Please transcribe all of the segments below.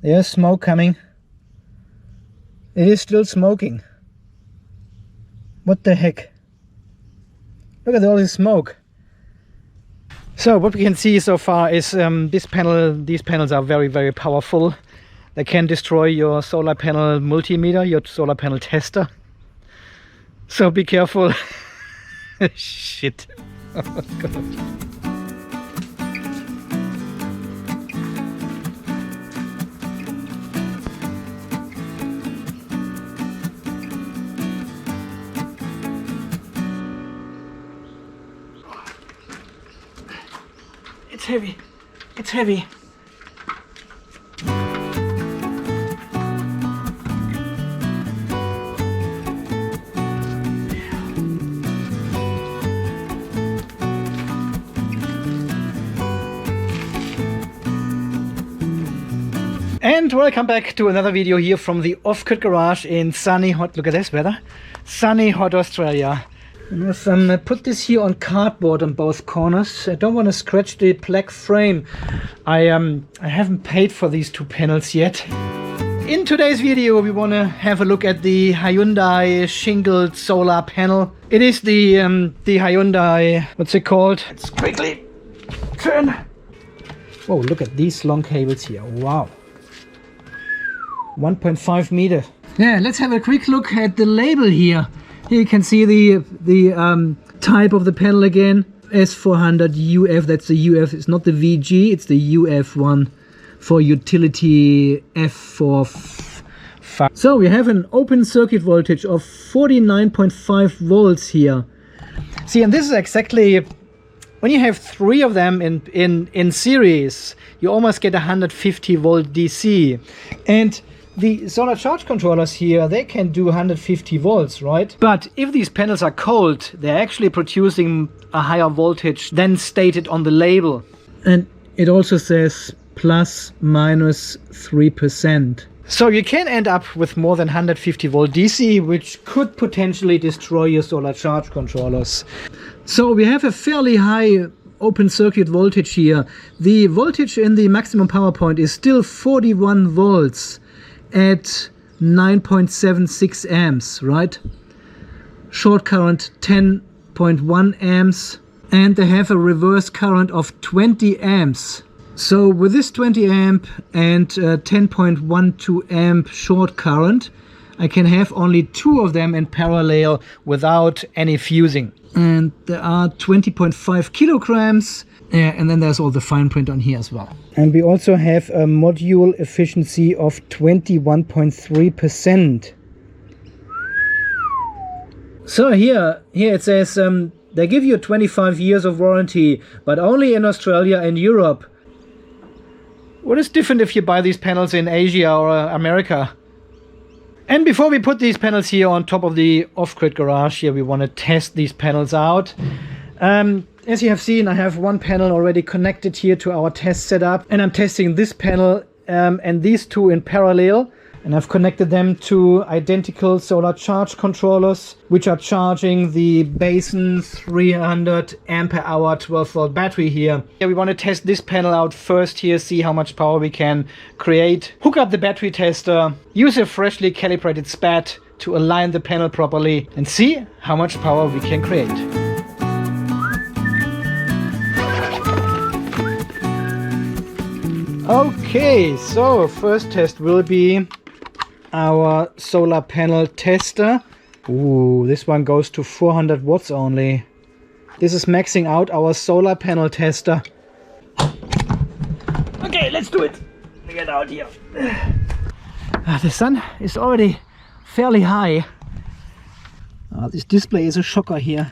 There's smoke coming. It is still smoking. What the heck? Look at all this smoke. So what we can see so far is these panels are very, very powerful. They can destroy your solar panel multimeter, your solar panel tester. So be careful. Shit. Oh God. It's heavy. It's heavy. And welcome back to another video here from the off-grid garage in sunny, hot, look at this weather, sunny, hot Australia. I put this here on cardboard on both corners. I don't want to scratch the black frame. I haven't paid for these two panels yet. In today's video we want to have a look at the Hyundai Shingled Solar Panel. It is the Hyundai, what's it called? Let's quickly turn. Whoa, look at these long cables here. Wow. 1.5 meter. Yeah, let's have a quick look at the label here. Here you can see the type of the panel again. S400 UF, that's the UF, it's not the VG, it's the UF one for utility F4. So we have an open circuit voltage of 49.5 volts here. See, and this is exactly, when you have three of them in series, you almost get 150 volt DC. And the solar charge controllers here, they can do 150 volts, right? But if these panels are cold, they're actually producing a higher voltage than stated on the label. And it also says plus minus 3%. So you can end up with more than 150 volt DC, which could potentially destroy your solar charge controllers. So we have a fairly high open circuit voltage here. The voltage in the maximum power point is still 41 volts. At 9.76 amps, right? Short current 10.1 amps, and they have a reverse current of 20 amps. So with this 20 amp and 10.12 amp short current, I can have only two of them in parallel without any fusing. And there are 20.5 kilograms. And then there's all the fine print on here as well. And we also have a module efficiency of 21.3%. So here it says they give you 25 years of warranty, but only in Australia and Europe. What is different if you buy these panels in Asia or America? And before we put these panels here on top of the off-grid garage here, we want to test these panels out. As you have seen, I have one panel already connected here to our test setup, and I'm testing this panel and these two in parallel, and I've connected them to identical solar charge controllers, which are charging the Basen 300 ampere hour 12 volt battery here. We want to test this panel out first here, see how much power we can create, hook up the battery tester, use a freshly calibrated S.P.A.T to align the panel properly, and see how much power we can create. Okay, so first test will be our solar panel tester. Ooh, this one goes to 400 watts only. This is maxing out our solar panel tester. Okay, let's do it. Get out here. The sun is already fairly high. This display is a shocker here.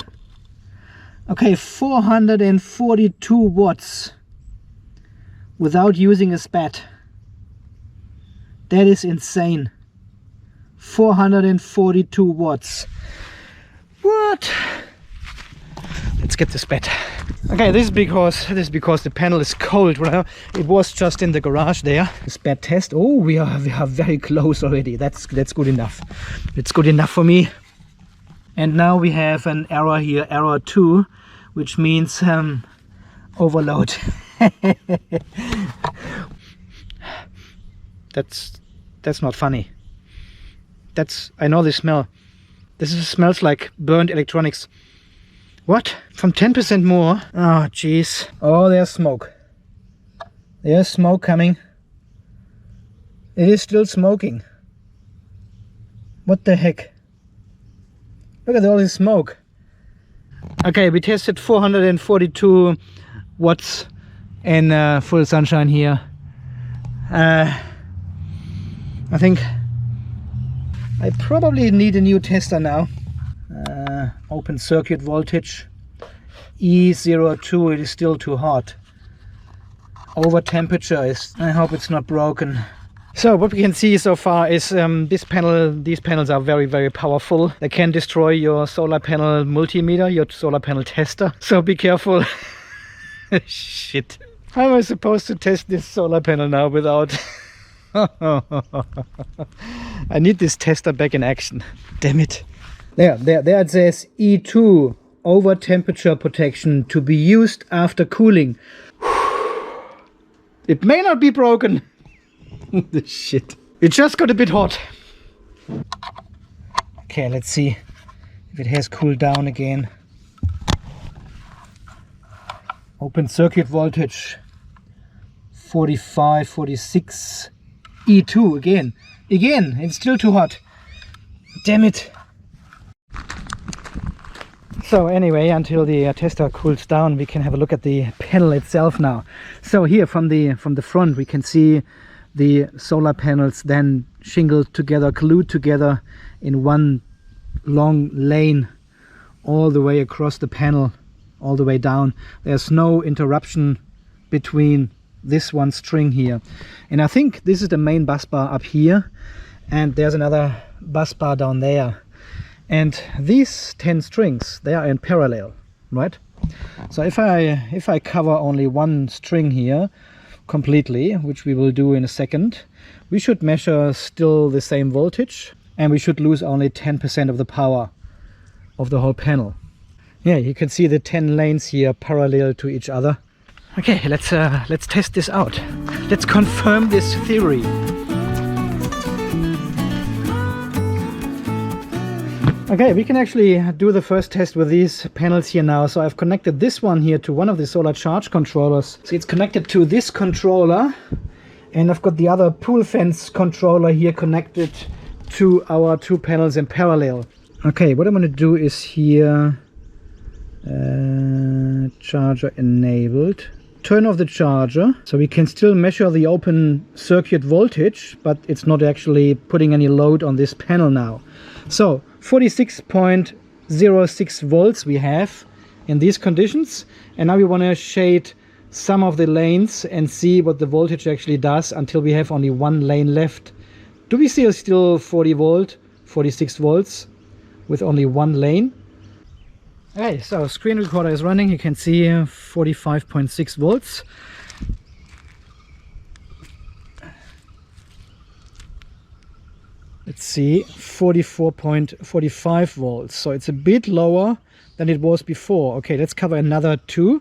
Okay, 442 watts. Without using a S.P.A.T. That is insane. 442 watts. What? Let's get the S.P.A.T. Okay, this is because the panel is cold. Right? It was just in the garage there. The S.P.A.T test. Oh, we are very close already. That's good enough. It's good enough for me. And now we have an error here, error 2, which means overload. That's not funny. I know this smell. This smells like burnt electronics. What? From 10% more? Oh, jeez. Oh, there's smoke. There's smoke coming. It is still smoking. What the heck? Look at all this smoke. Okay, we tested 442 watts in full sunshine here. I think I probably need a new tester now. Open circuit voltage E02, it is still too hot. Over temperature is, I hope it's not broken. So what we can see so far is these panels are very, very powerful. They can destroy your solar panel multimeter, your solar panel tester. So be careful. Shit. How am I supposed to test this solar panel now without... I need this tester back in action. Damn it. There it says E2, over temperature protection, to be used after cooling. It may not be broken. Shit. It just got a bit hot. Okay, let's see if it has cooled down again. Open circuit voltage 45, 46. E2 again. Again, it's still too hot. Damn it. So anyway, until the tester cools down, we can have a look at the panel itself now. So here from the front we can see the solar panels then shingled together, glued together in one long lane all the way across the panel, all the way down. There's no interruption between this one string here, and I think this is the main bus bar up here, and there's another bus bar down there, and these 10 strings, they are in parallel, right? So if I cover only one string here completely, which we will do in a second, we should measure still the same voltage, and we should lose only 10% of the power of the whole panel. Yeah, you can see the 10 lanes here parallel to each other. Okay, let's test this out. Let's confirm this theory. Okay, we can actually do the first test with these panels here now. So I've connected this one here to one of the solar charge controllers. So it's connected to this controller, and I've got the other pool fence controller here connected to our two panels in parallel. Okay, what I'm going to do is here charger enabled. Turn off the charger, so we can still measure the open circuit voltage, but it's not actually putting any load on this panel now. So 46.06 volts we have in these conditions, and now we want to shade some of the lanes and see what the voltage actually does until we have only one lane left. Do we see still 46 volts with only one lane? Okay, so screen recorder is running. You can see 45.6 volts. Let's see, 44.45 volts. So it's a bit lower than it was before. Okay, let's cover another two.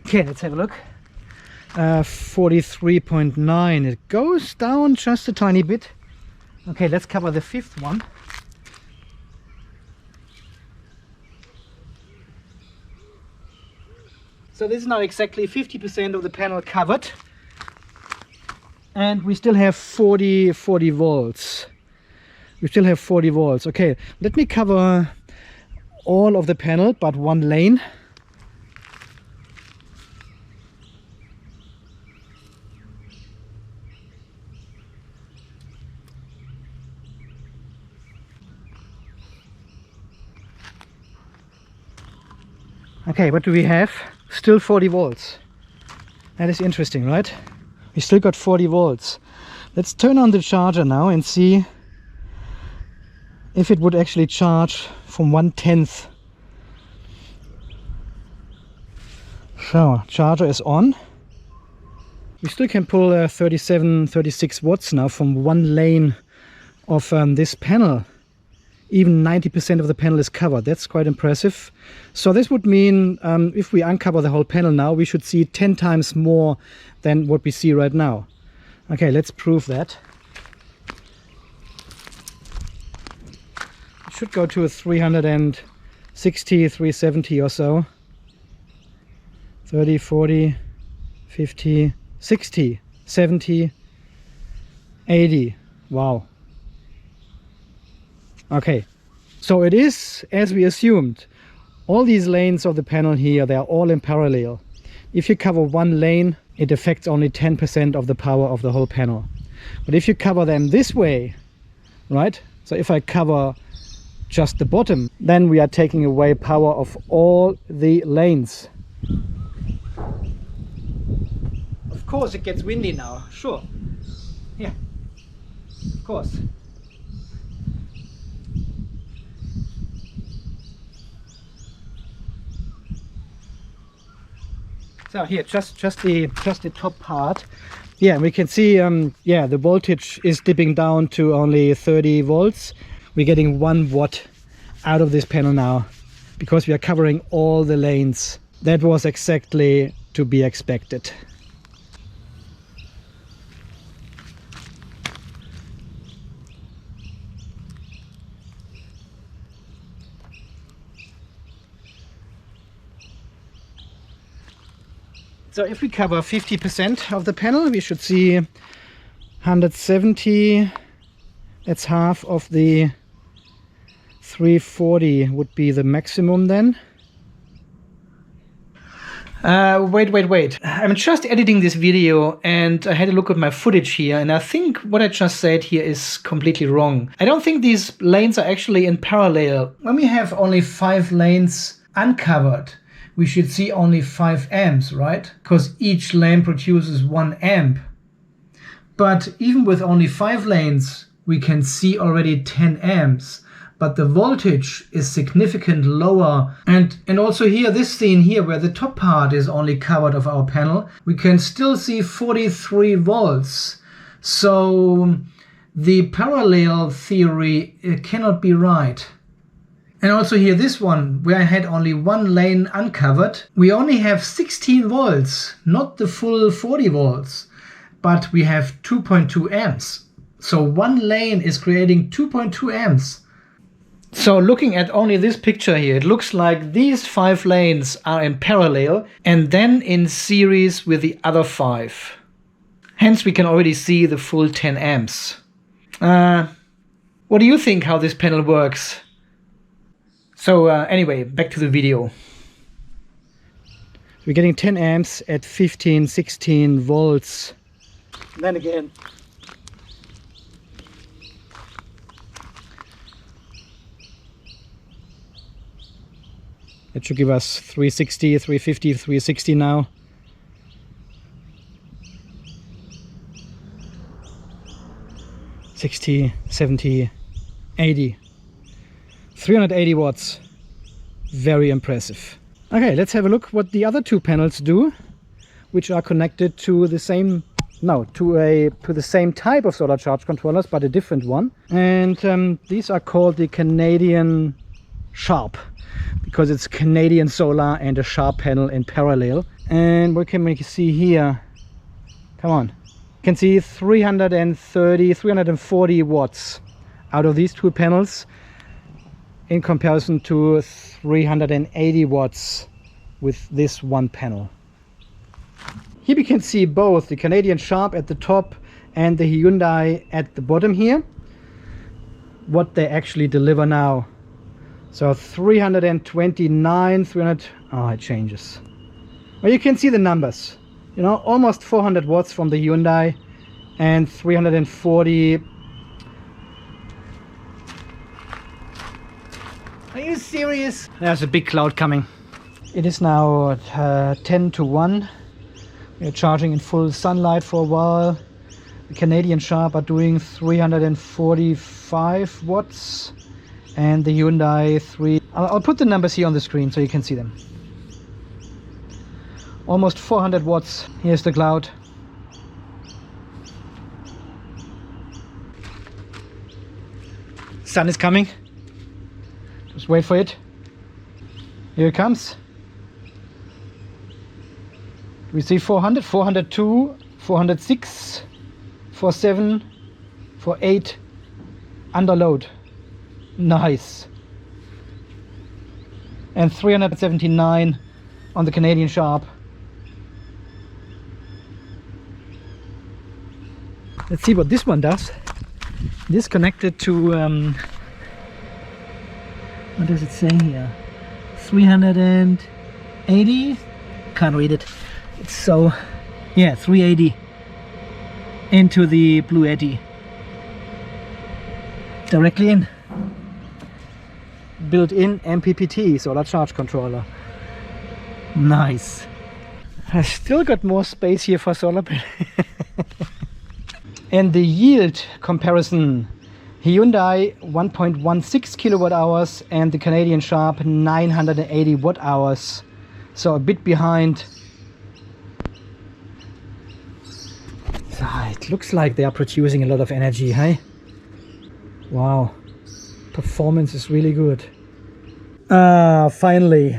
Okay, let's have a look. 43.9. It goes down just a tiny bit. Okay, let's cover the fifth one. So this is now exactly 50% of the panel covered, and we still have 40 volts. We still have 40 volts. Okay, let me cover all of the panel but one lane. Okay, what do we have? Still 40 volts. That is interesting, right? We still got 40 volts. Let's turn on the charger now and see if it would actually charge from 1/10. So, charger is on. We still can pull 36 watts now from one lane of this panel. even 90% of the panel is covered. That's quite impressive. So this would mean if we uncover the whole panel now, we should see 10 times more than what we see right now. Okay, let's prove that. It should go to a 360, 370 or so. 30, 40, 50, 60, 70, 80. Wow. Okay, so it is as we assumed. All these lanes of the panel here, they are all in parallel. If you cover one lane, it affects only 10% of the power of the whole panel. But if you cover them this way, right? So if I cover just the bottom, then we are taking away power of all the lanes. Of course it gets windy now, sure. Yeah, of course. So here, just the top part. Yeah, we can see, yeah, the voltage is dipping down to only 30 volts. We're getting 1 watt out of this panel now because we are covering all the lanes. That was exactly to be expected. So if we cover 50% of the panel, we should see 170. That's half of the 340 would be the maximum then. Wait. I'm just editing this video and I had a look at my footage here, and I think what I just said here is completely wrong. I don't think these lanes are actually in parallel. When we have only 5 lanes uncovered, we should see only 5 amps, right? Because each lane produces 1 amp. But even with only 5 lanes, we can see already 10 amps. But the voltage is significantly lower. And also here, this scene here, where the top part is only covered of our panel, we can still see 43 volts. So the parallel theory cannot be right. And also here, this one, where I had only 1 lane uncovered, we only have 16 volts, not the full 40 volts, but we have 2.2 amps. So 1 lane is creating 2.2 amps. So looking at only this picture here, it looks like these 5 lanes are in parallel and then in series with the other 5. Hence we can already see the full 10 amps. What do you think how this panel works? So anyway, back to the video. We're getting 10 amps at 15, 16 volts. And then again, it should give us 360, 350, 360 now. $60, $70, $80. 380 watts. Very impressive. Okay, let's have a look what the other 2 panels do, which are connected to the same, to the same type of solar charge controllers, but a different one. And these are called the Canadian Sharp, because it's Canadian solar and a Sharp panel in parallel. And what can we see here? Come on. You can see 330, 340 watts out of these 2 panels, in comparison to 380 watts with this one panel. Here we can see both the Canadian Sharp at the top and the Hyundai at the bottom here, what they actually deliver now. So 329, 300, oh, it changes. Well, you can see the numbers, you know, almost 400 watts from the Hyundai and 340. Are you serious? There's a big cloud coming. It is now 10 to 1. We're charging in full sunlight for a while. The Canadian Sharp are doing 345 watts and the Hyundai 3. I'll put the numbers here on the screen so you can see them. Almost 400 watts. Here's the cloud. Sun is coming. Just wait for it. Here it comes. We see 400, 402, 406, 47, 48, under load. Nice. And 379 on the Canadian Sharp. Let's see what this one does. This connected to, what does it say here? 380? Can't read it. It's so, yeah, 380 into the Blue Eddy. Directly in. Built-in MPPT, solar charge controller. Nice. I still got more space here for solar panels. And the yield comparison, Hyundai 1.16 kilowatt hours and the Canadian Sharp 980 watt hours. So a bit behind. So it looks like they are producing a lot of energy, hey? Wow, performance is really good. Finally.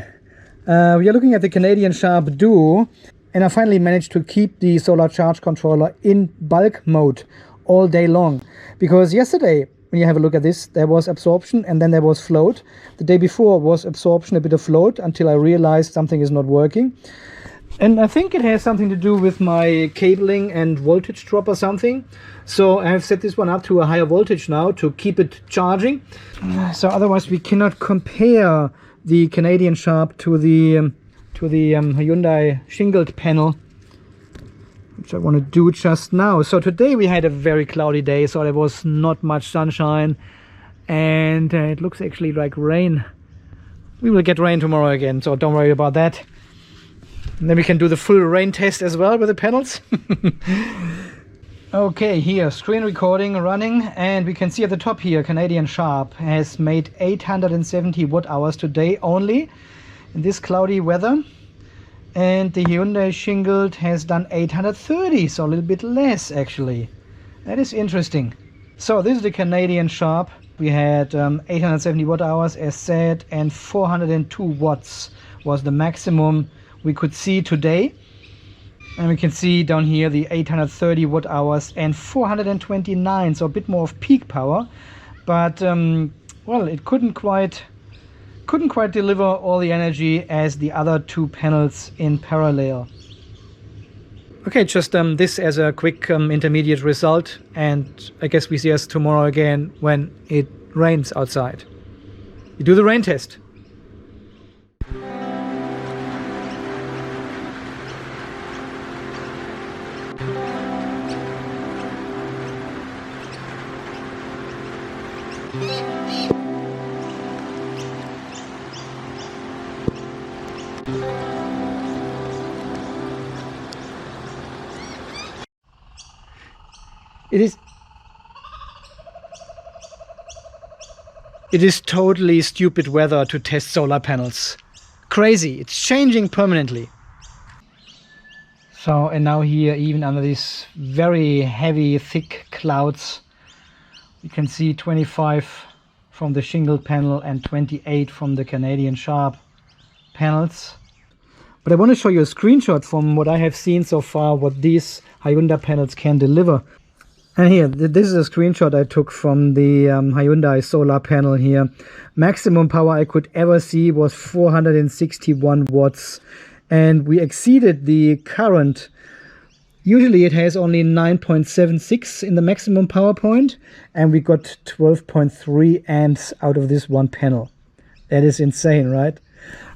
We are looking at the Canadian Sharp Duo, and I finally managed to keep the solar charge controller in bulk mode all day long. Because yesterday, when you have a look at this, there was absorption and then there was float. The day before was absorption, a bit of float, until I realized something is not working. And I think it has something to do with my cabling and voltage drop or something. So I have set this one up to a higher voltage now to keep it charging. So otherwise we cannot compare the Canadian Sharp to the Hyundai Shingled panel, which I want to do just now. So today we had a very cloudy day, so there was not much sunshine, and it looks actually like rain. We will get rain tomorrow again, so don't worry about that. And then we can do the full rain test as well with the panels. Okay, here screen recording running, and we can see at the top here Canadian Sharp has made 870 watt hours today only in this cloudy weather, and the Hyundai Shingled has done 830, so a little bit less actually. That is interesting. So this is the Canadian Sharp. We had 870 watt hours as said, and 402 watts was the maximum we could see today. And we can see down here the 830 watt hours and 429, so a bit more of peak power, but well, it couldn't quite deliver all the energy as the other two panels in parallel. Okay, just this as a quick intermediate result, and I guess we see us tomorrow again when it rains outside. We do the rain test. It is totally stupid weather to test solar panels. Crazy, it's changing permanently. So, and now here, even under these very heavy, thick clouds, you can see 25 from the Shingled panel and 28 from the Canadian Sharp panels. But I want to show you a screenshot from what I have seen so far, what these Hyundai panels can deliver. And here, this is a screenshot I took from the Hyundai solar panel here. Maximum power I could ever see was 461 watts. And we exceeded the current. Usually it has only 9.76 in the maximum power point. And we got 12.3 amps out of this one panel. That is insane, right?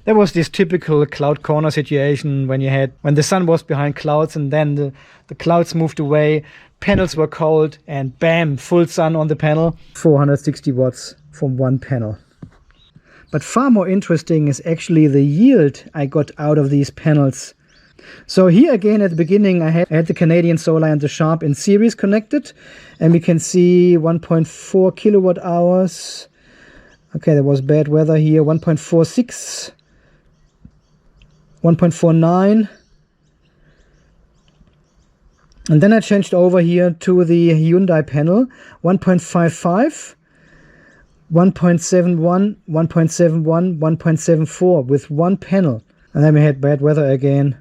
There was this typical cloud corner situation when the sun was behind clouds, and then the clouds moved away, panels were cold, and bam, full sun on the panel. 460 watts from one panel. But far more interesting is actually the yield I got out of these panels. So here again at the beginning I had the Canadian Solar and the Sharp in series connected, and we can see 1.4 kilowatt hours. Okay, there was bad weather here. 1.46, 1.49, and then I changed over here to the Hyundai panel. 1.55, 1.71, 1.71, 1.74 with one panel. And then we had bad weather again.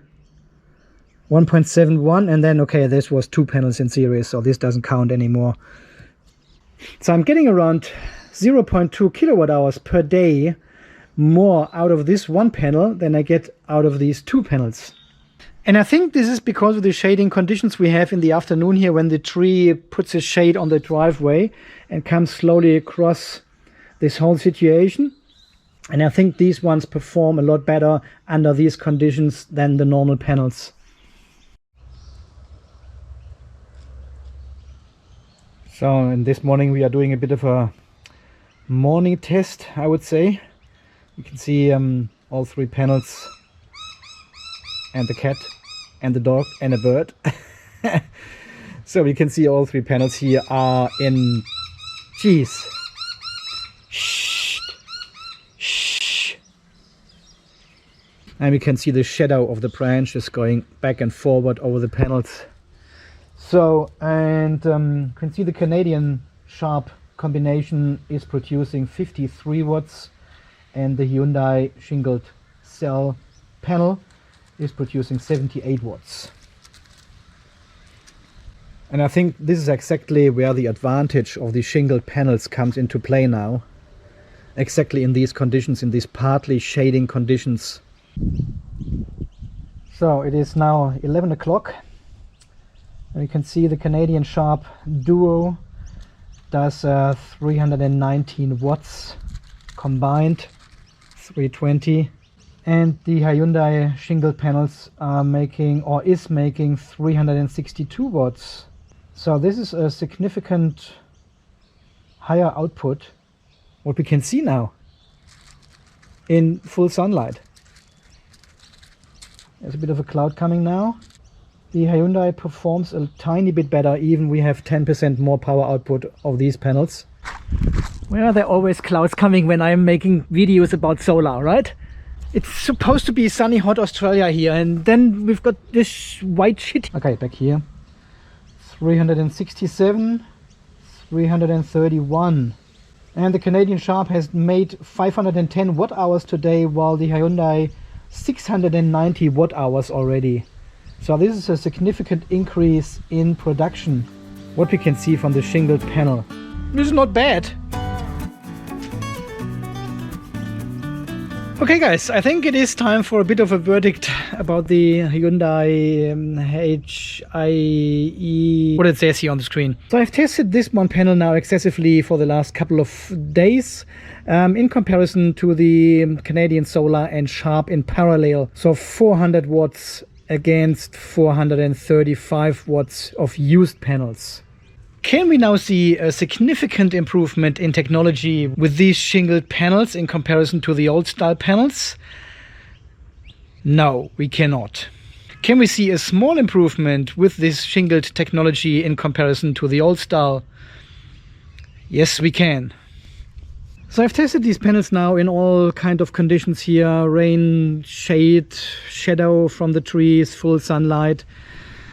1.71, and then, okay, this was 2 panels in series, so this doesn't count anymore. So I'm getting around 0.2 kilowatt hours per day more out of this one panel than I get out of these 2 panels. And I think this is because of the shading conditions we have in the afternoon here, when the tree puts a shade on the driveway and comes slowly across this whole situation. And I think these ones perform a lot better under these conditions than the normal panels. So in this morning we are doing a bit of a morning test, I would say. You can see all 3 panels, and the cat and the dog and a bird. So we can see all 3 panels here are in, geez, shh, shh. And we can see the shadow of the branches going back and forward over the panels. So, and you can see the Canadian Sharp combination is producing 53 watts, and the Hyundai Shingled Cell panel is producing 78 watts. And I think this is exactly where the advantage of the shingled panels comes into play now. Exactly in these conditions, in these partly shading conditions. So it is now 11 o'clock. And you can see the Canadian Sharp Duo does 319 watts combined, 320. And the Hyundai Shingled Panels are making, or is making, 362 watts. So this is a significant higher output, what we can see now in full sunlight. There's a bit of a cloud coming now. The Hyundai performs a tiny bit better, even we have 10% more power output of these panels. Well, there are always clouds coming when I'm making videos about solar, right? It's supposed to be sunny, hot Australia here, and then we've got this white shit. Okay, back here. 367, 331. And the Canadian Sharp has made 510 watt hours today, while the Hyundai 690 watt hours already. So this is a significant increase in production, what we can see from the shingled panel. This is not bad. Okay guys, I think it is time for a bit of a verdict about the Hyundai HIE, what it says here on the screen. So I've tested this one panel now excessively for the last couple of days in comparison to the Canadian Solar and Sharp in parallel. So 400 watts against 435 watts of used panels. Can we now see a significant improvement in technology with these shingled panels in comparison to the old style panels? No, we cannot. Can we see a small improvement with this shingled technology in comparison to the old style? Yes, we can. So I've tested these panels now in all kind of conditions here: rain, shade, shadow from the trees, full sunlight,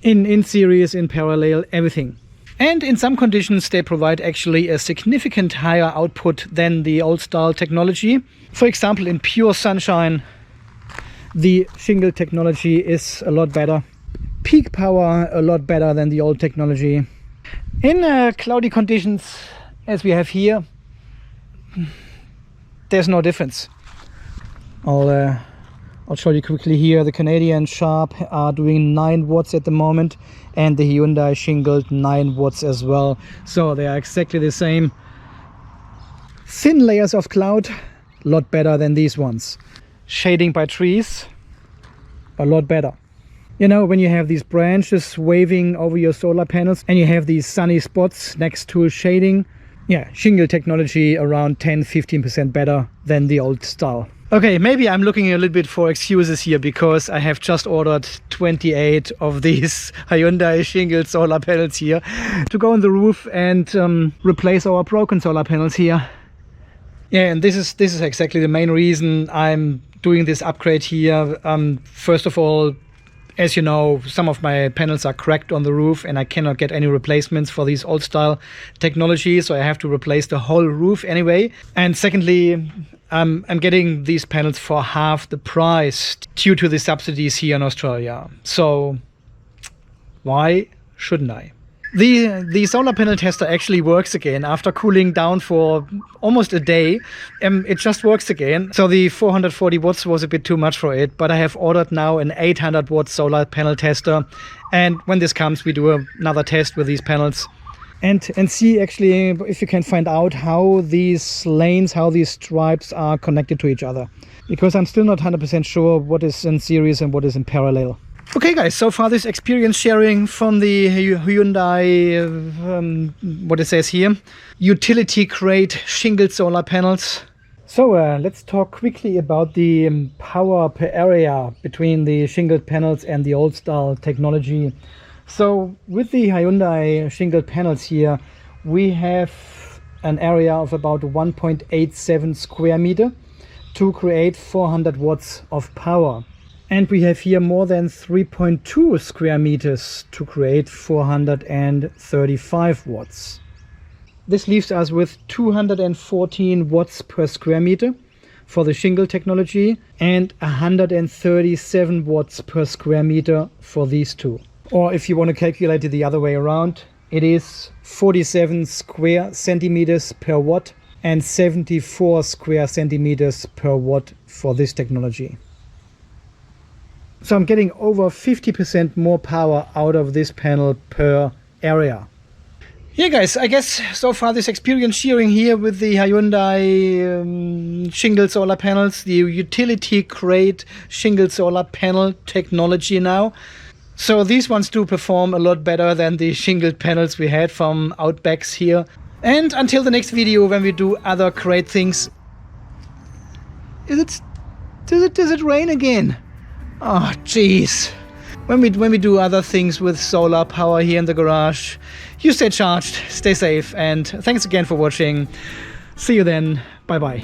in series, in parallel, everything. And in some conditions they provide actually a significant higher output than the old style technology. For example, in pure sunshine, the shingled technology is a lot better. Peak power a lot better than the old technology. In cloudy conditions, as we have here, there's no difference. I'll show you quickly here. The Canadian Sharp are doing 9 watts at the moment, and the Hyundai Shingled 9 watts as well. So they are exactly the same. Thin layers of cloud, a lot better than these ones. Shading by trees, a lot better. You know, when you have these branches waving over your solar panels and you have these sunny spots next to shading, yeah, shingle technology around 10-15% better than the old style. Okay, maybe I'm looking a little bit for excuses here, because I have just ordered 28 of these Hyundai Shingled Solar Panels here to go on the roof and replace our broken solar panels here. Yeah, and this is exactly the main reason I'm doing this upgrade here. First of all, As you know, some of my panels are cracked on the roof and I cannot get any replacements for these old style technology, so I have to replace the whole roof anyway. And secondly, I'm getting these panels for half the price due to the subsidies here in Australia. So why shouldn't I? The solar panel tester actually works again after cooling down for almost a day. It just works again. So the 440 watts was a bit too much for it, but I have ordered now an 800 watt solar panel tester. And when this comes, we do another test with these panels and see actually if you can find out how these lanes, how these stripes are connected to each other. Because I'm still not 100% sure what is in series and what is in parallel. Okay guys, so far this experience sharing from the Hyundai, what it says here, utility grade shingled solar panels. So let's talk quickly about the power per area between the shingled panels and the old style technology. So with the Hyundai shingled panels here, we have an area of about 1.87 square meter to create 400 watts of power. And we have here more than 3.2 square meters to create 435 watts. This leaves us with 214 watts per square meter for the shingle technology and 137 watts per square meter for these two. Or if you want to calculate it the other way around, it is 47 square centimeters per watt and 74 square centimeters per watt for this technology. So I'm getting over 50% more power out of this panel per area. Yeah guys, I guess so far this experience sharing here with the Hyundai shingled solar panels, the utility grade shingled solar panel technology now. So these ones do perform a lot better than the shingled panels we had from Outbax here. And until the next video when we do other great things. Does it rain again? Oh, jeez. When we do other things with solar power here in the garage, you stay charged, stay safe, and thanks again for watching. See you then. Bye-bye.